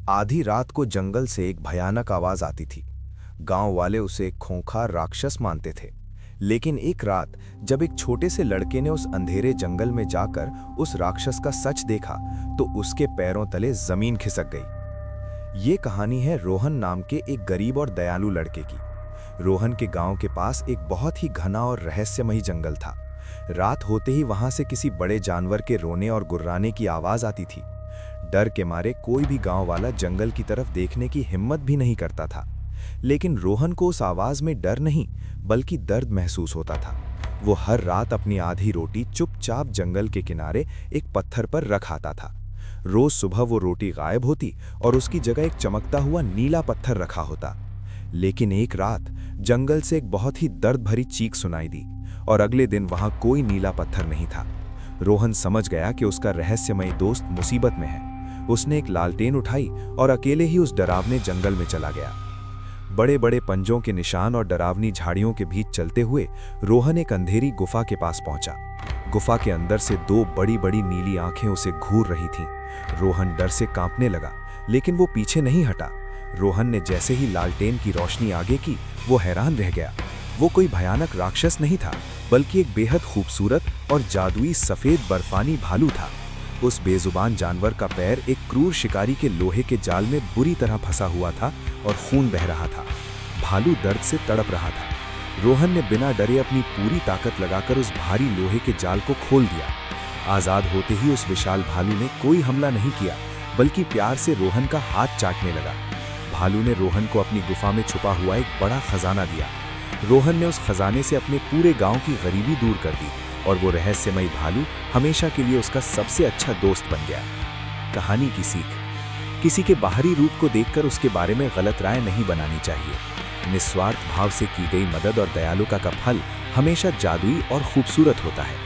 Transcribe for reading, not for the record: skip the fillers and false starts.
आधी रात को जंगल से एक भयानक आवाज आती थी। गांव वाले उसे एक खूंखार राक्षस मानते थे। लेकिन एक रात जब एक छोटे से लड़के ने उस अंधेरे जंगल में जाकर उस राक्षस का सच देखा तो उसके पैरों तले जमीन खिसक गई। ये कहानी है रोहन नाम के एक गरीब और दयालु लड़के की। रोहन के गांव के पास एक बहुत ही घना और रहस्यमयी जंगल था। रात होते ही वहां से किसी बड़े जानवर के रोने और गुर्राने की आवाज आती थी। डर के मारे कोई भी गांव वाला जंगल की तरफ देखने की हिम्मत भी नहीं करता था। लेकिन रोहन को उस आवाज में डर नहीं बल्कि दर्द महसूस होता था। वो हर रात अपनी आधी रोटी चुपचाप जंगल के किनारे एक पत्थर पर रख आता था। रोज सुबह वो रोटी गायब होती और उसकी जगह एक चमकता हुआ नीला पत्थर रखा होता। लेकिन एक रात जंगल से एक बहुत ही दर्द भरी चीख सुनाई दी और अगले दिन वहां कोई नीला पत्थर नहीं था। रोहन समझ गया कि उसका रहस्यमयी दोस्त मुसीबत में है। उसने एक लालटेन उठाई और अकेले ही उस डरावने जंगल में चला गया। बड़े बड़े पंजों के निशान और डरावनी झाड़ियों के बीच चलते हुए रोहन एक अंधेरी गुफा के पास पहुंचा। गुफा के अंदर से दो बड़ी बड़ी नीली आंखें उसे घूर रही थीं। रोहन डर से कांपने लगा, लेकिन वो पीछे नहीं हटा। रोहन ने जैसे ही लालटेन की रोशनी आगे की, वो हैरान रह गया। वो कोई भयानक राक्षस नहीं था, बल्कि एक बेहद खूबसूरत और जादुई सफेद बर्फानी भालू था। उस बेजुबान जानवर का पैर एक क्रूर शिकारी के लोहे के जाल में बुरी तरह फंसा हुआ था और खून बह रहा था। भालू दर्द से तड़प रहा था। रोहन ने बिना डरे अपनी पूरी ताकत लगाकर उस भारी लोहे के जाल को खोल दिया। आजाद होते ही उस विशाल भालू ने कोई हमला नहीं किया, बल्कि प्यार से रोहन का हाथ चाटने लगा। भालू ने रोहन को अपनी गुफा में छुपा हुआ एक बड़ा खजाना दिया। रोहन ने उस खजाने से अपने पूरे गांव की गरीबी दूर कर दी और वो रहस्यमयी भालू हमेशा के लिए उसका सबसे अच्छा दोस्त बन गया। कहानी की सीख: किसी के बाहरी रूप को देखकर उसके बारे में गलत राय नहीं बनानी चाहिए। निस्वार्थ भाव से की गई मदद और दयालुता का फल हमेशा जादुई और खूबसूरत होता है।